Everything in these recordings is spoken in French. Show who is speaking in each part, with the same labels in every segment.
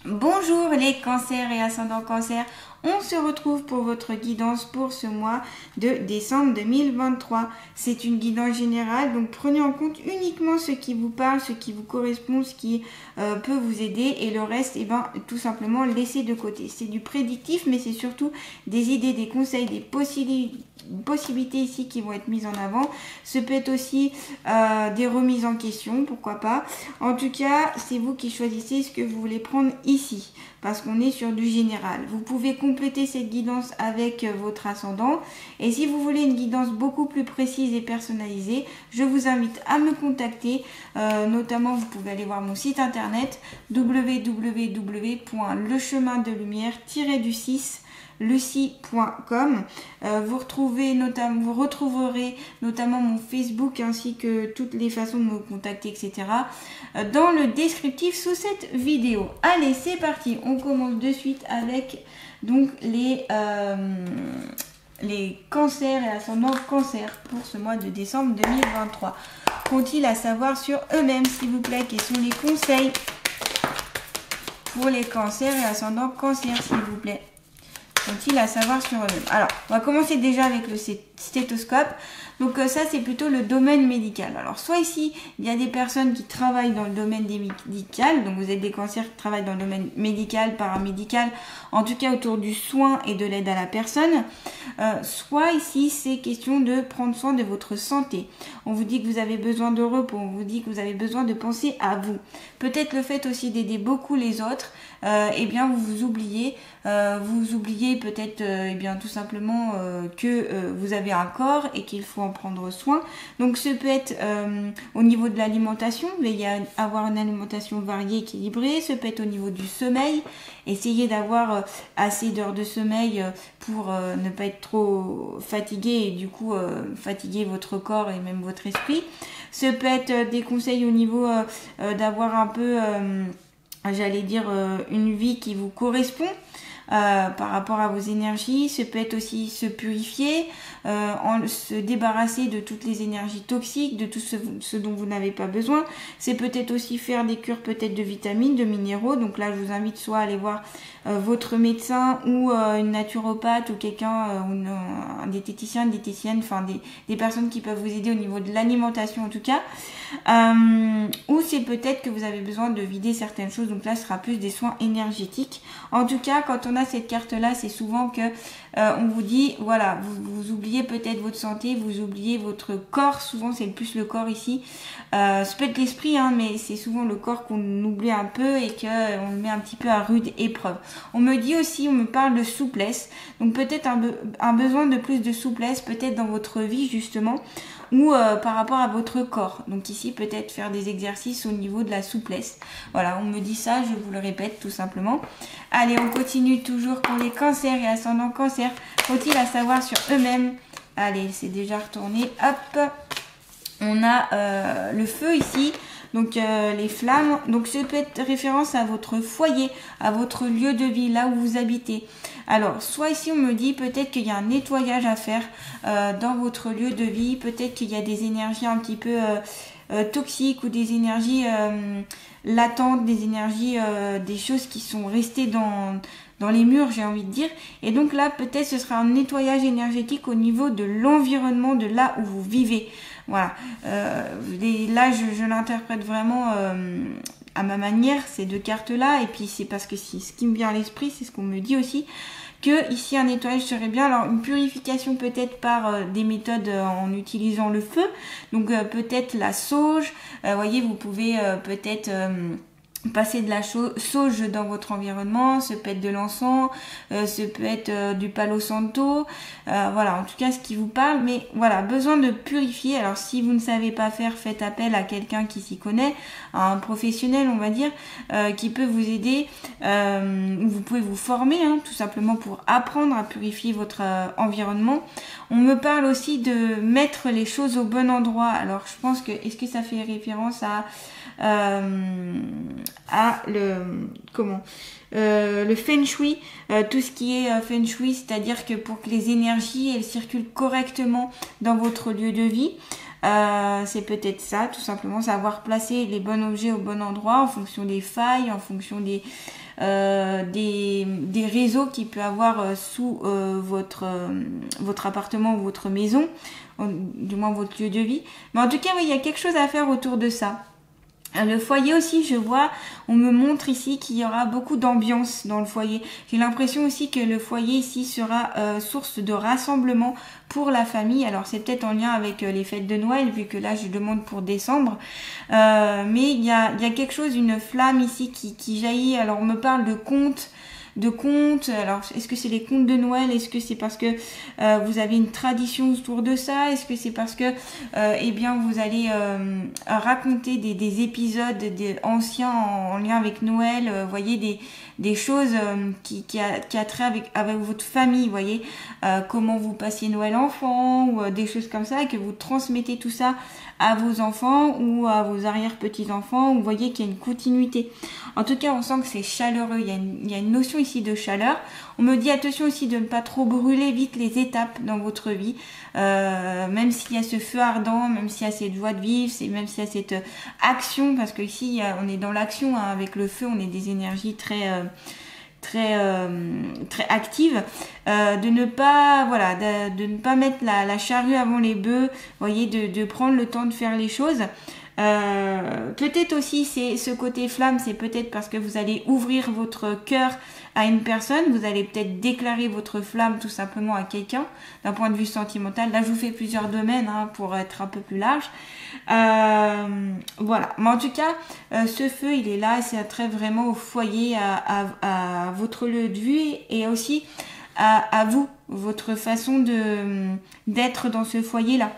Speaker 1: Bonjour les cancers et ascendants cancer, on se retrouve pour votre guidance pour ce mois de décembre 2023. C'est une guidance générale, donc prenez en compte uniquement ce qui vous parle, ce qui vous correspond, ce qui peut vous aider et le reste, tout simplement laissez de côté. C'est du prédictif, mais c'est surtout des idées, des conseils, des possibilités ici qui vont être mises en avant. Ce peut être aussi des remises en question, pourquoi pas. En tout cas, c'est vous qui choisissez ce que vous voulez prendre ici, parce qu'on est sur du général. Vous pouvez compléter cette guidance avec votre ascendant. Et si vous voulez une guidance beaucoup plus précise et personnalisée, je vous invite à me contacter. Notamment, vous pouvez aller voir mon site internet www.lechemindelumière-du6 lucie.com. Vous retrouverez notamment mon Facebook ainsi que toutes les façons de me contacter, etc. dans le descriptif sous cette vidéo. Allez, c'est parti. On commence de suite avec donc les cancers et ascendants cancer pour ce mois de décembre 2023. Qu'ont-ils à savoir sur eux-mêmes, s'il vous plaît? Quels sont les conseils pour les cancers et ascendants cancer, s'il vous plaît? Qu'ont-ils à savoir sur eux-mêmes? Alors, on va commencer déjà avec le stéthoscope. Donc ça, c'est plutôt le domaine médical. Alors, soit ici, il y a des personnes qui travaillent dans le domaine médical. Donc, vous êtes des cancers qui travaillent dans le domaine médical, paramédical, en tout cas autour du soin et de l'aide à la personne. Soit ici, c'est question de prendre soin de votre santé. On vous dit que vous avez besoin de repos. On vous dit que vous avez besoin de penser à vous. Peut-être le fait aussi d'aider beaucoup les autres. Vous vous oubliez. Vous oubliez peut-être tout simplement que vous avez un corps et qu'il faut en prendre soin. Donc ce peut être au niveau de l'alimentation, avoir une alimentation variée, équilibrée. Ce peut être au niveau du sommeil, essayez d'avoir assez d'heures de sommeil pour ne pas être trop fatigué et du coup fatiguer votre corps et même votre esprit. Ce peut être des conseils au niveau d'avoir un peu une vie qui vous correspond par rapport à vos énergies. Ce peut être aussi se purifier, se débarrasser de toutes les énergies toxiques, de tout ce dont vous n'avez pas besoin. C'est peut-être aussi faire des cures peut-être de vitamines, de minéraux. Donc là, je vous invite soit à aller voir votre médecin ou une naturopathe ou quelqu'un, un diététicien, une diététicienne, enfin des personnes qui peuvent vous aider au niveau de l'alimentation en tout cas. Ou c'est peut-être que vous avez besoin de vider certaines choses. Donc là, ce sera plus des soins énergétiques. En tout cas, quand on a cette carte-là, c'est souvent que on vous dit, voilà, vous oubliez peut-être votre santé, vous oubliez votre corps. Souvent, c'est plus le corps ici. Ça peut être l'esprit, mais c'est souvent le corps qu'on oublie un peu et qu'on le met un petit peu à rude épreuve. On me dit aussi, on me parle de souplesse. Donc peut-être un besoin de plus de souplesse, peut-être dans votre vie justement, ou par rapport à votre corps. Donc ici, peut-être faire des exercices au niveau de la souplesse. Voilà, on me dit ça, je vous le répète tout simplement. Allez, on continue toujours pour les cancers et ascendants cancer. Faut-il à savoir sur eux-mêmes? Allez, c'est déjà retourné. Hop, on a le feu ici. Donc les flammes, donc ça peut être référence à votre foyer, à votre lieu de vie, là où vous habitez. Alors, soit ici on me dit peut-être qu'il y a un nettoyage à faire dans votre lieu de vie, peut-être qu'il y a des énergies un petit peu toxiques ou des énergies latentes, des énergies, des choses qui sont restées dans les murs, j'ai envie de dire. Et donc là, peut-être ce sera un nettoyage énergétique au niveau de l'environnement, de là où vous vivez. Voilà. Là, je l'interprète vraiment à ma manière, ces deux cartes-là. Et puis, c'est parce que ce qui me vient à l'esprit, c'est ce qu'on me dit aussi, que ici, un nettoyage serait bien. Alors, une purification peut-être par des méthodes en utilisant le feu. Donc, peut-être la sauge. Voyez, vous pouvez peut-être passer de la sauge dans votre environnement, ça peut être de l'encens, ça peut être du palo santo, voilà, en tout cas ce qui vous parle, mais voilà, besoin de purifier. Alors si vous ne savez pas faire, faites appel à quelqu'un qui s'y connaît, à un professionnel on va dire, qui peut vous aider, vous pouvez vous former tout simplement pour apprendre à purifier votre environnement. On me parle aussi de mettre les choses au bon endroit. Alors je pense que, est-ce que ça fait référence à le feng shui, tout ce qui est feng shui, c'est-à-dire que pour que les énergies elles circulent correctement dans votre lieu de vie, c'est peut-être ça, tout simplement, savoir placer les bons objets au bon endroit en fonction des failles, en fonction des des réseaux qu'il peut avoir sous votre appartement ou votre maison, du moins votre lieu de vie. Mais en tout cas, oui, il y a quelque chose à faire autour de ça. Le foyer aussi, je vois, on me montre ici qu'il y aura beaucoup d'ambiance dans le foyer. J'ai l'impression aussi que le foyer ici sera source de rassemblement pour la famille. Alors c'est peut-être en lien avec les fêtes de Noël, vu que là je demande pour décembre. Mais il y a quelque chose, une flamme ici qui jaillit. Alors on me parle de contes. Alors est-ce que c'est les contes de Noël? Est-ce que c'est parce que vous avez une tradition autour de ça? Est-ce que c'est parce que eh bien vous allez raconter des épisodes anciens en lien avec Noël, voyez, des choses qui a trait avec votre famille, voyez, comment vous passiez Noël enfant, ou des choses comme ça, et que vous transmettez tout ça à vos enfants ou à vos arrière-petits-enfants. Vous voyez qu'il y a une continuité. En tout cas, on sent que c'est chaleureux. Il y a une notion ici de chaleur. On me dit attention aussi de ne pas trop brûler vite les étapes dans votre vie. Même s'il y a ce feu ardent, même s'il y a cette joie de vivre, même s'il y a cette action, parce que ici, on est dans l'action, hein, avec le feu, on est des énergies très active, de ne pas mettre la charrue avant les bœufs, voyez, de prendre le temps de faire les choses. Peut-être aussi c'est ce côté flamme, c'est peut-être parce que vous allez ouvrir votre cœur à une personne, vous allez peut-être déclarer votre flamme tout simplement à quelqu'un d'un point de vue sentimental. Là je vous fais plusieurs domaines, hein, pour être un peu plus large. Voilà, mais en tout cas ce feu il est là et c'est attrait vraiment au foyer, à votre lieu de vie et aussi à vous, votre façon d'être dans ce foyer là.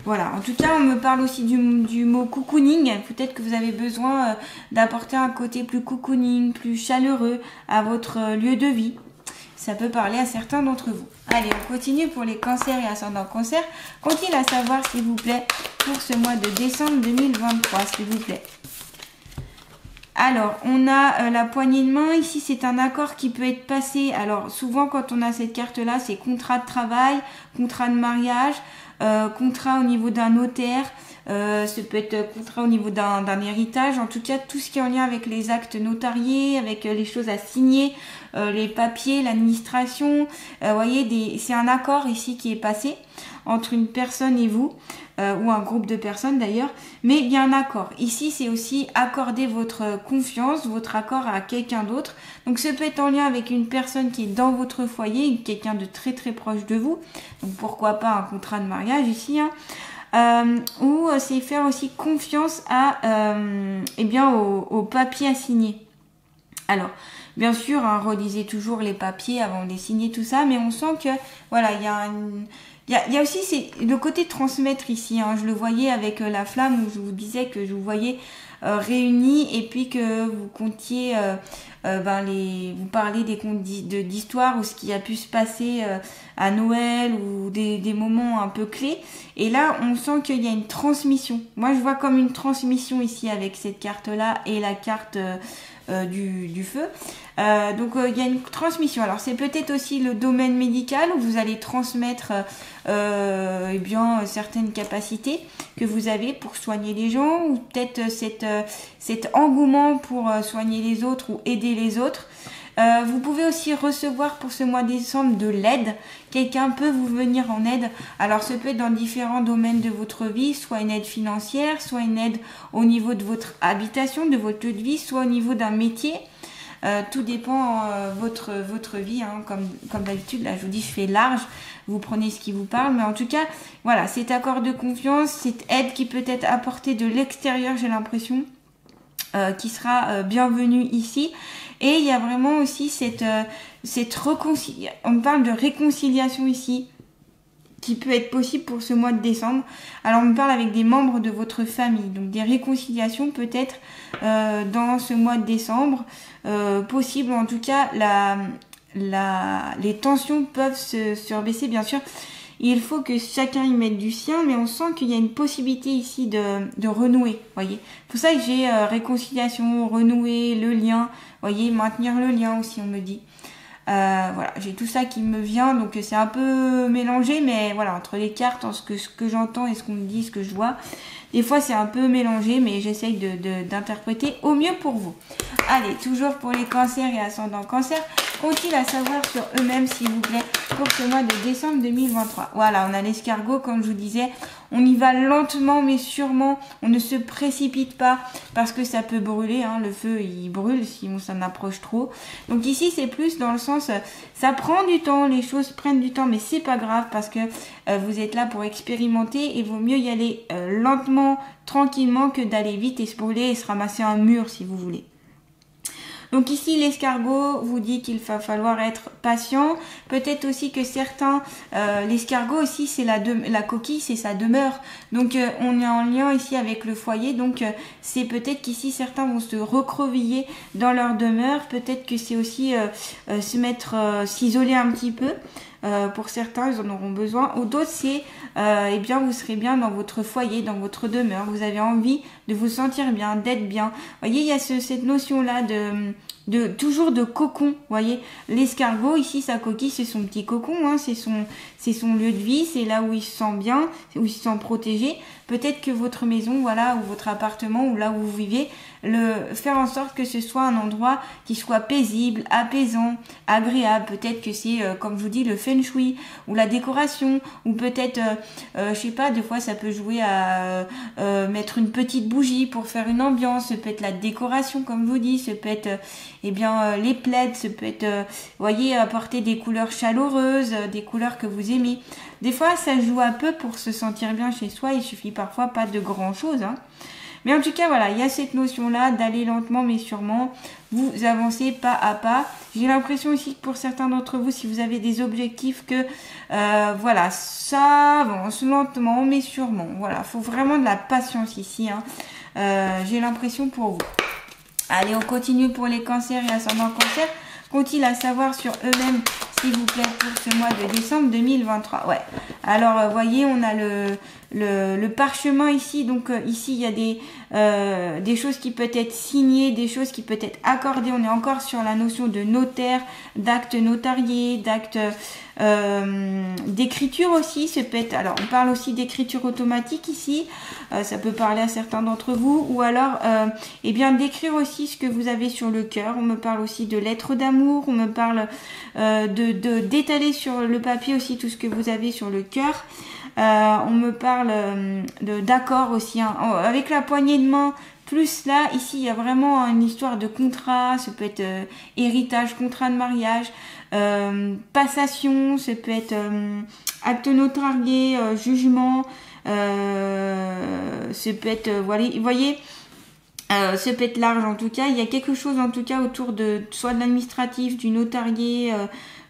Speaker 1: Voilà, en tout cas, on me parle aussi du mot cocooning. Peut-être que vous avez besoin d'apporter un côté plus cocooning, plus chaleureux à votre lieu de vie. Ça peut parler à certains d'entre vous. Allez, on continue pour les cancers et ascendants cancer. Qu'ont-ils à savoir, s'il vous plaît, pour ce mois de décembre 2023, s'il vous plaît? Alors, on a la poignée de main. Ici, c'est un accord qui peut être passé. Alors, souvent, quand on a cette carte-là, c'est contrat de travail, contrat de mariage, contrat au niveau d'un notaire, ça peut être contrat au niveau d'un héritage. En tout cas, tout ce qui est en lien avec les actes notariés, avec les choses à signer, les papiers, l'administration. Voyez, c'est un accord ici qui est passé entre une personne et vous, ou un groupe de personnes d'ailleurs, mais il y a un accord. Ici, c'est aussi accorder votre confiance, votre accord à quelqu'un d'autre. Donc, ça peut être en lien avec une personne qui est dans votre foyer, quelqu'un de très très proche de vous. Donc, pourquoi pas un contrat de mariage ici, hein. Ou c'est faire aussi confiance au papier à signer. Alors, bien sûr, hein, relisez toujours les papiers avant de les signer, tout ça, mais on sent que, voilà, il y a aussi le côté transmettre ici, hein. Je le voyais avec la flamme où je vous disais que je vous voyais réunis et puis que vous comptiez, vous parlez des contes d'histoire ou ce qui a pu se passer à Noël ou des moments un peu clés. Et là, on sent qu'il y a une transmission. Moi, je vois comme une transmission ici avec cette carte-là et la carte du feu. Donc il y a une transmission. Alors c'est peut-être aussi le domaine médical où vous allez transmettre certaines capacités que vous avez pour soigner les gens, ou peut-être cet engouement pour soigner les autres ou aider les autres. Vous pouvez aussi recevoir pour ce mois de décembre de l'aide. Quelqu'un peut vous venir en aide. Alors, ça peut être dans différents domaines de votre vie, soit une aide financière, soit une aide au niveau de votre habitation, de votre lieu de vie, soit au niveau d'un métier. Tout dépend votre vie, hein, comme d'habitude. Là, je vous dis, je fais large. Vous prenez ce qui vous parle. Mais en tout cas, voilà, cet accord de confiance, cette aide qui peut être apportée de l'extérieur, j'ai l'impression, qui sera bienvenue ici. Et il y a vraiment aussi cette réconciliation. On parle de réconciliation ici, qui peut être possible pour ce mois de décembre. Alors, on me parle avec des membres de votre famille. Donc, des réconciliations peut-être dans ce mois de décembre. Possible, en tout cas, les tensions peuvent se rebaisser, bien sûr. Il faut que chacun y mette du sien, mais on sent qu'il y a une possibilité ici de renouer, voyez. C'est pour ça que j'ai réconciliation, renouer, le lien, voyez, maintenir le lien aussi, on me dit. Voilà, j'ai tout ça qui me vient, donc c'est un peu mélangé, mais voilà, entre les cartes, ce que j'entends et ce qu'on me dit, ce que je vois, des fois c'est un peu mélangé, mais j'essaye d'interpréter au mieux pour vous. Allez, toujours pour les cancers et ascendants cancer, qu'ont-ils à savoir sur eux-mêmes, s'il vous plaît, pour ce mois de décembre 2023? Voilà, on a l'escargot, comme je vous disais, on y va lentement mais sûrement, on ne se précipite pas parce que ça peut brûler, hein, le feu il brûle si on s'en approche trop. Donc ici c'est plus dans le sens, ça prend du temps, les choses prennent du temps, mais c'est pas grave parce que vous êtes là pour expérimenter et vaut mieux y aller lentement, tranquillement que d'aller vite et se brûler et se ramasser un mur si vous voulez. Donc ici, l'escargot vous dit qu'il va falloir être patient. Peut-être aussi que certains, l'escargot aussi, c'est la coquille, c'est sa demeure. Donc on est en lien ici avec le foyer. Donc c'est peut-être qu'ici, certains vont se recreviller dans leur demeure. Peut-être que c'est aussi s'isoler un petit peu. Pour certains, ils en auront besoin. Ou d'autres, c'est, eh bien, vous serez bien dans votre foyer, dans votre demeure. Vous avez envie de vous sentir bien, d'être bien. Vous voyez, il y a cette notion-là toujours de cocon. Vous voyez, l'escargot, ici, sa coquille, c'est son petit cocon, hein, c'est son lieu de vie, c'est là où il se sent bien, où il se sent protégé. Peut-être que votre maison, voilà, ou votre appartement, ou là où vous vivez, faire en sorte que ce soit un endroit qui soit paisible, apaisant, agréable. Peut-être que c'est, comme je vous dis, le feng shui, ou la décoration, ou peut-être, je sais pas, des fois ça peut jouer à mettre une petite bougie pour faire une ambiance. Ça peut être la décoration, comme je vous dis, ça peut être, les plaids, ça peut être, voyez, apporter des couleurs chaleureuses, des couleurs que vous aimez. Des fois, ça joue un peu pour se sentir bien chez soi. Il suffit parfois pas de grand chose, hein. Mais en tout cas, voilà, il y a cette notion-là d'aller lentement mais sûrement. Vous avancez pas à pas. J'ai l'impression aussi que pour certains d'entre vous, si vous avez des objectifs, que voilà, ça avance lentement mais sûrement. Voilà, faut vraiment de la patience ici, hein. J'ai l'impression pour vous. Allez, on continue pour les cancers et ascendants cancer. Qu'ont-ils à savoir sur eux-mêmes, s'il vous plaît, pour ce mois de décembre 2023? Ouais. Alors, voyez, on a le parchemin ici. Donc, ici, il y a des choses qui peuvent être signées, des choses qui peuvent être accordées. On est encore sur la notion de notaire, d'acte notarié, d'acte d'écriture aussi. Ça peut être, alors, on parle aussi d'écriture automatique ici. Ça peut parler à certains d'entre vous. Ou alors, eh bien, d'écrire aussi ce que vous avez sur le cœur. On me parle aussi de lettres d'amour. On me parle d'étaler sur le papier aussi tout ce que vous avez sur le cœur. On me parle d'accord aussi, hein. Avec la poignée de main, plus là, ici, il y a vraiment une histoire de contrat. Ça peut être héritage, contrat de mariage, passation, ça peut être acte notarié, jugement, ça peut être, voilà, vous voyez, ça peut être large en tout cas. Il y a quelque chose en tout cas autour de soit de l'administratif, du notarié,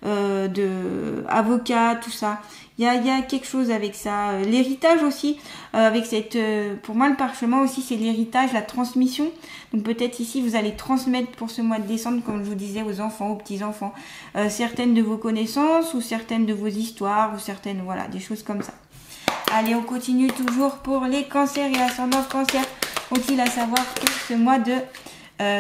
Speaker 1: de avocat, tout ça. Il y a quelque chose avec ça. L'héritage aussi, avec cette, pour moi le parchemin aussi c'est l'héritage, la transmission. Donc peut-être ici vous allez transmettre pour ce mois de décembre, comme je vous disais, aux enfants, aux petits-enfants, certaines de vos connaissances ou certaines de vos histoires ou certaines, voilà, des choses comme ça. Allez, on continue toujours pour les cancers et ascendants cancer. Qu'ont-ils à savoir pour ce mois de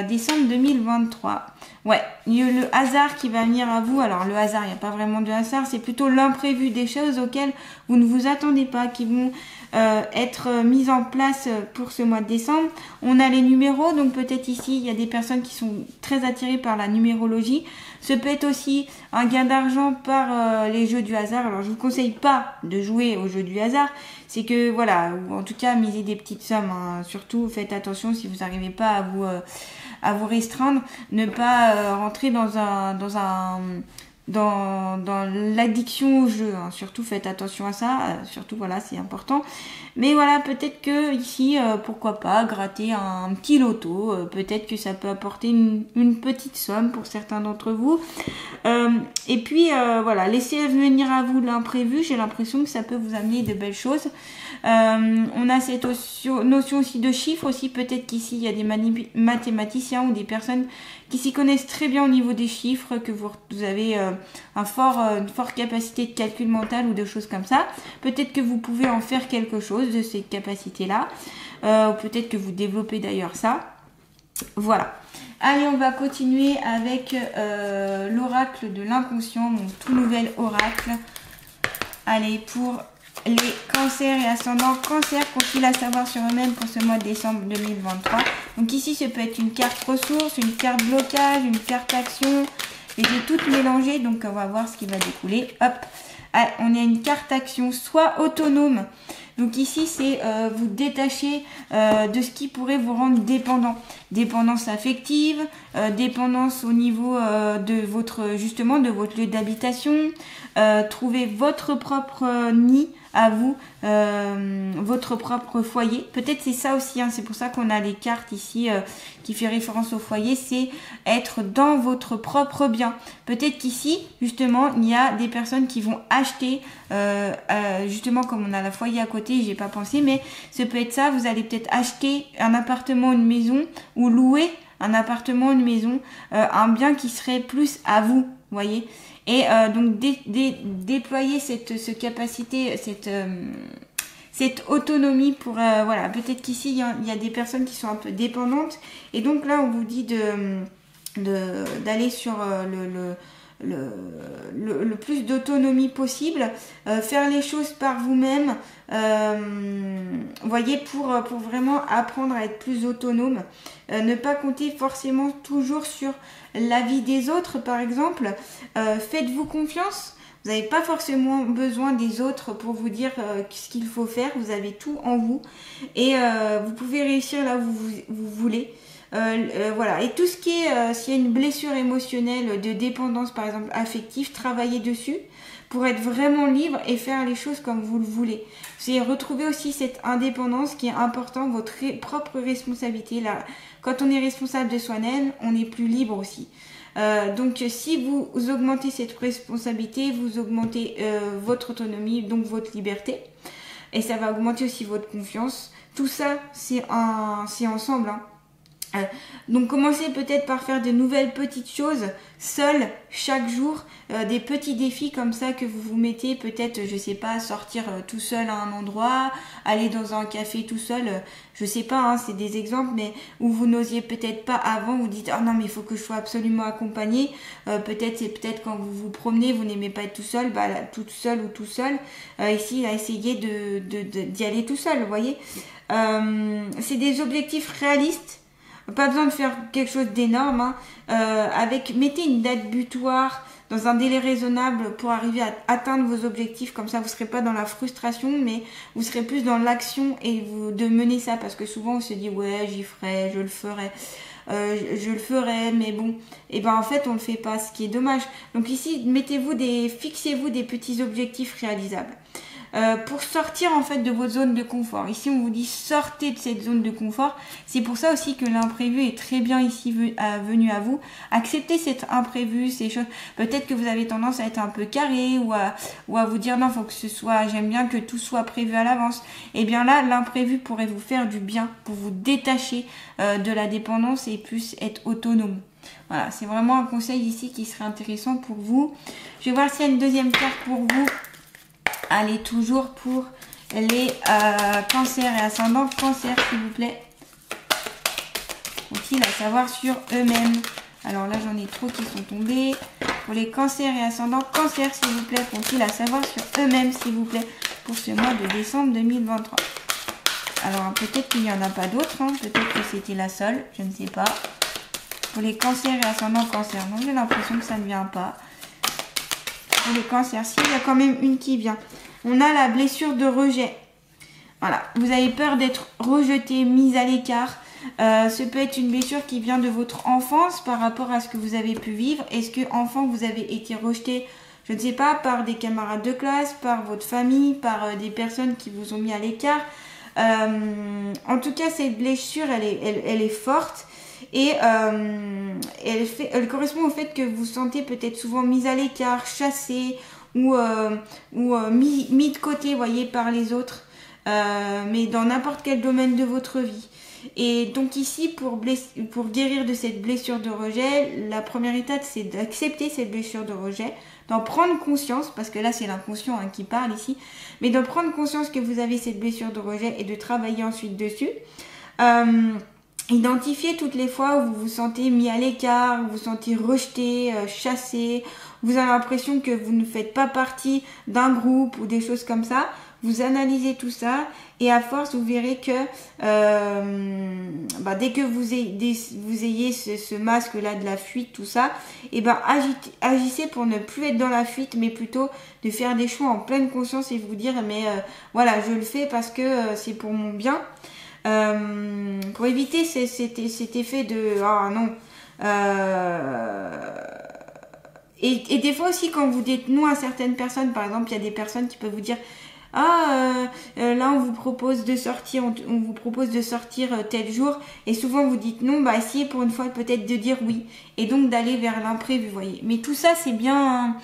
Speaker 1: décembre 2023? Ouais, il y a le hasard qui va venir à vous. Alors le hasard, il n'y a pas vraiment de hasard, c'est plutôt l'imprévu, des choses auxquelles vous ne vous attendez pas, qui vont être mises en place pour ce mois de décembre. On a les numéros, donc peut-être ici, il y a des personnes qui sont très attirées par la numérologie. Ça peut être aussi un gain d'argent par les jeux du hasard. Alors je vous conseille pas de jouer aux jeux du hasard, c'est que voilà, ou en tout cas miser des petites sommes, hein. Surtout faites attention si vous n'arrivez pas à vous restreindre, ne pas rentrer dans l'addiction au jeu, hein. Surtout faites attention à ça, surtout voilà, c'est important. Mais voilà, peut-être que ici, pourquoi pas gratter un petit loto, peut-être que ça peut apporter une petite somme pour certains d'entre vous. Et puis voilà, laissez venir à vous l'imprévu, j'ai l'impression que ça peut vous amener de belles choses. On a cette notion aussi de chiffres aussi, peut-être qu'ici il y a des mathématiciens ou des personnes qui s'y connaissent très bien au niveau des chiffres, que vous avez une forte capacité de calcul mental ou de choses comme ça. Peut-être que vous pouvez en faire quelque chose de ces capacités-là, ou peut-être que vous développez d'ailleurs ça. Voilà. Allez, on va continuer avec l'oracle de l'inconscient, mon tout nouvel oracle. Allez, pour les cancers et ascendants cancer, qu'ont-ils à savoir sur eux-mêmes pour ce mois de décembre 2023? Donc ici, ça peut être une carte ressources, une carte blocage, une carte action. Et j'ai toutes mélangées, donc on va voir ce qui va découler. Hop, allez, on a une carte action, soit autonome. Donc ici, c'est vous détacher de ce qui pourrait vous rendre dépendant. Dépendance affective, dépendance au niveau de votre lieu d'habitation. Trouver votre propre nid à vous, votre propre foyer. Peut-être c'est ça aussi, hein, c'est pour ça qu'on a les cartes ici qui fait référence au foyer, c'est être dans votre propre bien. Peut-être qu'ici, justement, il y a des personnes qui vont acheter, justement comme on a la foyer à côté, j'ai pas pensé, mais ça peut être ça, vous allez peut-être acheter un appartement, une maison, ou louer un appartement, une maison, un bien qui serait plus à vous, voyez. Et donc déployer cette capacité, cette autonomie pour voilà, peut-être qu'ici il y a des personnes qui sont un peu dépendantes et donc là on vous dit d'aller sur le plus d'autonomie possible, faire les choses par vous-même, voyez, pour vraiment apprendre à être plus autonome, ne pas compter forcément toujours sur l'avis des autres, par exemple. Faites-vous confiance. Vous n'avez pas forcément besoin des autres pour vous dire ce qu'il faut faire. Vous avez tout en vous et vous pouvez réussir là où vous voulez. Voilà. Et tout ce qui est, s'il y a une blessure émotionnelle de dépendance, par exemple affective, travaillez dessus pour être vraiment libre et faire les choses comme vous le voulez. C'est retrouver aussi cette indépendance qui est importante, votre propre responsabilité. Là, quand on est responsable de soi-même, on est plus libre aussi. Donc si vous augmentez cette responsabilité, vous augmentez votre autonomie, donc votre liberté. Et ça va augmenter aussi votre confiance. Tout ça, c'est ensemble, hein. Donc commencez peut-être par faire de nouvelles petites choses seul chaque jour, des petits défis comme ça que vous vous mettez, peut-être je sais pas, sortir tout seul à un endroit, aller dans un café tout seul, je sais pas, hein, c'est des exemples, mais où vous n'osiez peut-être pas avant, vous dites oh non mais il faut que je sois absolument accompagnée, peut-être quand vous vous promenez, vous n'aimez pas être tout seul, bah là, toute seule ou tout seul, ici essayez d'y aller tout seul, vous voyez. C'est des objectifs réalistes. Pas besoin de faire quelque chose d'énorme, hein. Mettez une date butoir dans un délai raisonnable pour arriver à atteindre vos objectifs. Comme ça, vous ne serez pas dans la frustration, mais vous serez plus dans l'action et de mener ça. Parce que souvent, on se dit, ouais, j'y ferai, je le ferai. Je le ferai, mais bon. Et ben en fait, on le fait pas, ce qui est dommage. Donc ici, fixez-vous des petits objectifs réalisables. Pour sortir en fait de votre zone de confort. Ici on vous dit sortez de cette zone de confort. C'est pour ça aussi que l'imprévu est très bien ici venu à vous. Acceptez cet imprévu, ces choses. Peut-être que vous avez tendance à être un peu carré ou à vous dire non, faut que ce soit, j'aime bien que tout soit prévu à l'avance. Et bien là, l'imprévu pourrait vous faire du bien pour vous détacher de la dépendance et plus être autonome. Voilà, c'est vraiment un conseil ici qui serait intéressant pour vous. Je vais voir s'il y a une deuxième carte pour vous. Allez, toujours pour les cancers et ascendants cancer, s'il vous plaît. Qu'ont-ils à savoir sur eux-mêmes? Alors là, j'en ai trop qui sont tombés. Pour les cancers et ascendants cancer, s'il vous plaît, qu'ont-ils à savoir sur eux-mêmes, s'il vous plaît, pour ce mois de décembre 2023? Alors, peut-être qu'il n'y en a pas d'autres, hein. Peut-être que c'était la seule, je ne sais pas. Pour les cancers et ascendants cancer, non, j'ai l'impression que ça ne vient pas. Pour les cancers, si, il y a quand même une qui vient. On a la blessure de rejet. Voilà, vous avez peur d'être rejeté, mis à l'écart. Ce peut être une blessure qui vient de votre enfance par rapport à ce que vous avez pu vivre. Est-ce que enfant vous avez été rejeté, je ne sais pas, par des camarades de classe, par votre famille, par des personnes qui vous ont mis à l'écart. En tout cas, cette blessure, elle est forte. Et elle correspond au fait que vous vous sentez peut-être souvent mis à l'écart, chassé ou mis de côté, voyez, par les autres, mais dans n'importe quel domaine de votre vie. Et donc ici, pour guérir de cette blessure de rejet, la première étape, c'est d'accepter cette blessure de rejet, d'en prendre conscience, parce que là, c'est l'inconscient qui parle ici, mais d'en prendre conscience que vous avez cette blessure de rejet et de travailler ensuite dessus. Identifiez toutes les fois où vous vous sentez mis à l'écart, où vous vous sentez rejeté, chassé, vous avez l'impression que vous ne faites pas partie d'un groupe ou des choses comme ça. Vous analysez tout ça et à force vous verrez que dès que vous ayez ce masque là de la fuite, tout ça, et agissez pour ne plus être dans la fuite, mais plutôt de faire des choix en pleine conscience et vous dire voilà, je le fais parce que c'est pour mon bien. Pour éviter cet effet de ah non. Et des fois aussi quand vous dites non à certaines personnes, par exemple il y a des personnes qui peuvent vous dire là on vous propose de sortir, on vous propose de sortir tel jour, et souvent vous dites non, essayez pour une fois peut-être de dire oui, et donc d'aller vers l'imprévu, vous voyez. Mais tout ça c'est bien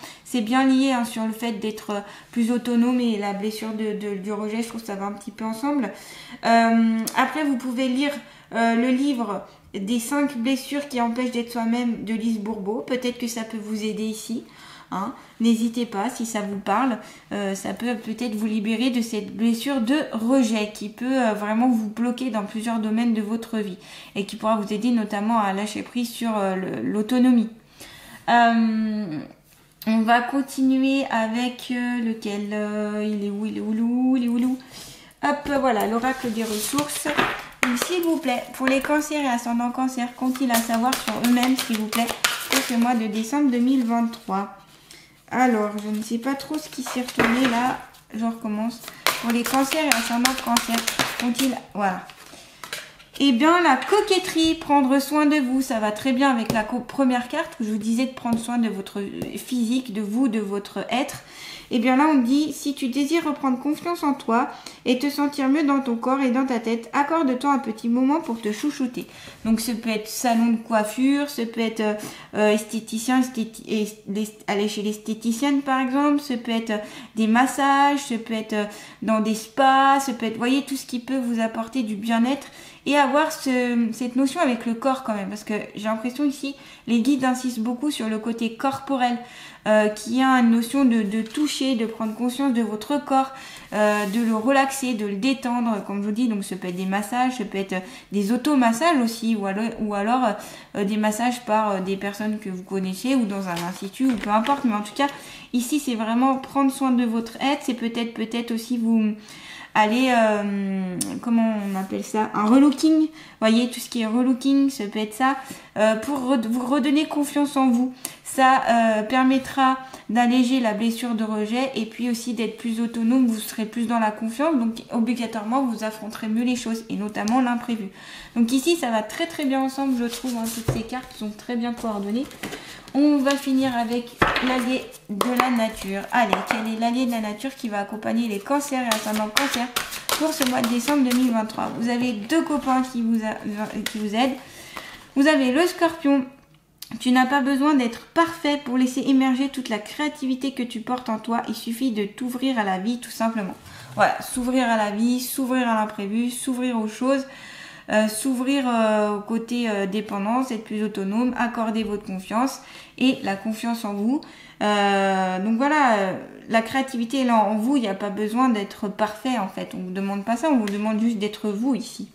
Speaker 1: lié sur le fait d'être plus autonome, et la blessure du rejet, je trouve que ça va un petit peu ensemble. Après vous pouvez lire le livre des 5 blessures qui empêchent d'être soi-même de Lise Bourbeau, peut-être que ça peut vous aider ici. N'hésitez pas, si ça vous parle, ça peut peut-être vous libérer de cette blessure de rejet qui peut vraiment vous bloquer dans plusieurs domaines de votre vie et qui pourra vous aider notamment à lâcher prise sur l'autonomie. On va continuer avec lequel il est où. Hop, voilà, l'oracle des ressources. Donc, s'il vous plaît, pour les cancers et ascendants cancer, qu'ont-ils à savoir sur eux-mêmes, s'il vous plaît, pour ce mois de décembre 2023? Alors, je ne sais pas trop ce qui s'est retourné là. Je recommence. Pour les cancers et ascendants cancer, qu'ont-ils... Voilà. Eh bien, la coquetterie, prendre soin de vous, ça va très bien avec la première carte où je vous disais de prendre soin de votre physique, de vous, de votre être. Et bien là, on dit, si tu désires reprendre confiance en toi et te sentir mieux dans ton corps et dans ta tête, accorde-toi un petit moment pour te chouchouter. Donc, ça peut être salon de coiffure, ça peut être esthéticien, aller chez l'esthéticienne par exemple, ça peut être des massages, ça peut être dans des spas, ça peut être, voyez, tout ce qui peut vous apporter du bien-être. Et avoir cette notion avec le corps quand même, parce que j'ai l'impression ici, les guides insistent beaucoup sur le côté corporel, qui a une notion de toucher, de prendre conscience de votre corps, de le relaxer, de le détendre, comme je vous dis. Donc ça peut être des massages, ça peut être des automassages aussi, ou alors des massages par des personnes que vous connaissez, ou dans un institut, ou peu importe. Mais en tout cas, ici c'est vraiment prendre soin de votre être. C'est peut-être aussi vous... Allez, comment on appelle ça, un relooking, voyez, tout ce qui est relooking, ça peut être ça, pour vous redonner confiance en vous. Ça permettra d'alléger la blessure de rejet et puis aussi d'être plus autonome, vous serez plus dans la confiance, donc obligatoirement vous affronterez mieux les choses et notamment l'imprévu. Donc ici ça va très très bien ensemble, je trouve, toutes ces cartes sont très bien coordonnées. On va finir avec l'allié de la nature. Allez, quel est l'allié de la nature qui va accompagner les cancers et ascendants cancer pour ce mois de décembre 2023? Vous avez 2 copains qui vous aident. Vous avez le scorpion. Tu n'as pas besoin d'être parfait pour laisser émerger toute la créativité que tu portes en toi. Il suffit de t'ouvrir à la vie tout simplement. Voilà, s'ouvrir à la vie, s'ouvrir à l'imprévu, s'ouvrir aux choses. S'ouvrir au côté dépendance, être plus autonome, accorder votre confiance et la confiance en vous. Donc voilà, la créativité est là en vous, il n'y a pas besoin d'être parfait en fait. On ne vous demande pas ça, on vous demande juste d'être vous ici.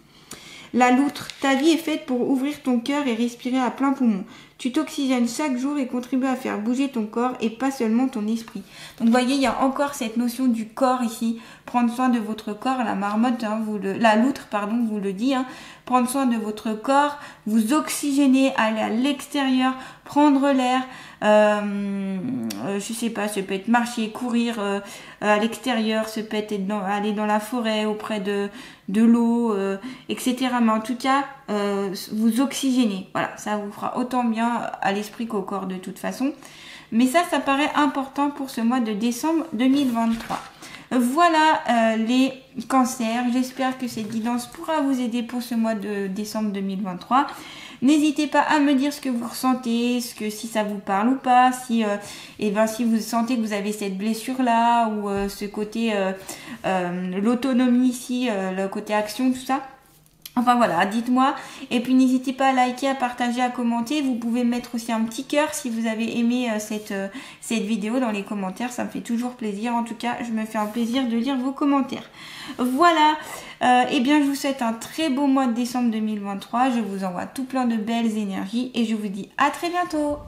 Speaker 1: La loutre, ta vie est faite pour ouvrir ton cœur et respirer à plein poumon. Tu t'oxygènes chaque jour et contribues à faire bouger ton corps et pas seulement ton esprit. Donc vous voyez, il y a encore cette notion du corps ici. Prendre soin de votre corps, la marmotte, la loutre, pardon, vous le dit. Prendre soin de votre corps, vous oxygéner, aller à l'extérieur, prendre l'air. Je sais pas, ça peut être marcher, courir à l'extérieur, ça peut être aller dans la forêt auprès de l'eau, etc. Mais en tout cas, vous oxygénez. Voilà, ça vous fera autant bien à l'esprit qu'au corps de toute façon. Mais ça paraît important pour ce mois de décembre 2023. Voilà les cancers. J'espère que cette guidance pourra vous aider pour ce mois de décembre 2023. N'hésitez pas à me dire ce que vous ressentez, si ça vous parle ou pas, si vous sentez que vous avez cette blessure là ou ce côté l'autonomie ici, le côté action, tout ça. Enfin voilà, dites-moi. Et puis n'hésitez pas à liker, à partager, à commenter. Vous pouvez mettre aussi un petit cœur si vous avez aimé cette vidéo dans les commentaires. Ça me fait toujours plaisir. En tout cas, je me fais un plaisir de lire vos commentaires. Voilà. Eh bien, je vous souhaite un très beau mois de décembre 2023. Je vous envoie tout plein de belles énergies et je vous dis à très bientôt.